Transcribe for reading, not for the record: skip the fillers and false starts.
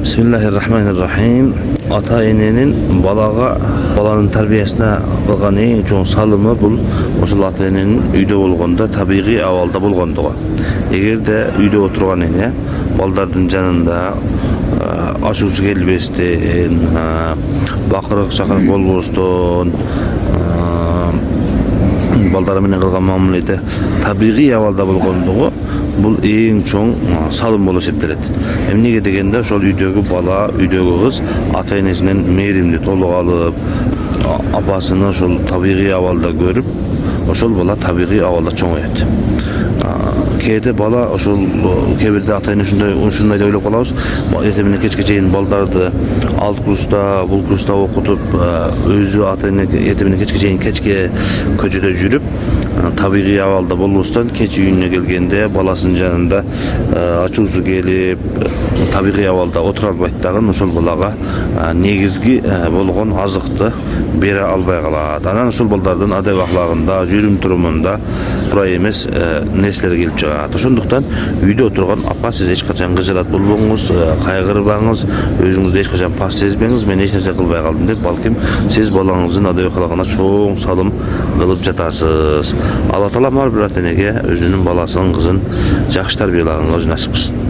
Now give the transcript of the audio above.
Bismillahirrahmanirrahim. Ata-enenin balanın terbiyesine kılgan en çoğun salımı bul. Oşul ata-enenin uyda bolganda tabiği avalda bolgandığı. Eğer de uyda oturgan ene baldarın canında aşusu gelbestin, bakırık şakırık bolboston, baldары менен кылган мамиледе табигый абалда болгондугу бул эң чоң салым болуп эсептелет. Эмнеге дегенде ошол үйдөгү бала, үйдөгү кыз ата энесинен мээримди толук алып, апасыны ошол табигый абалда көрүп, ошол бала табигый абалда чоңойот. Кээде бала ошол кээ ата эне ушундай да ойлоп калабыз. Эртең кечке чейин балдарды ал курста, бул курста окутуп, өзү ата эне эртең кечке чейин кечке көчөдө жүрүп, табигый абалда болбостон кеч үйүнө келгенде баласынын жанында ачуусу келип, табигый абалда отура албайт дагы ошол балага негизги болгон азыкты бере албай калат. Анан ошол балдардын адеп аклагында, жүрүм турумунда туура эмес нерселер келип чыгат. Ошондуктан үйдө отурган апа, сиз эч качан кыжырат болбоңуз, кайгырбаңыз, өзүңүздү эч качан пас сезбеңиз. Мен эч нерсе кылбай калдым деп, балким сиз балаңыздын адеп аклагына чоң салым кылып жатасыз. Алла таала ар бир ата энеге өзүнүн баласын, кызын жакшы тарбиялаганга насип кылсын.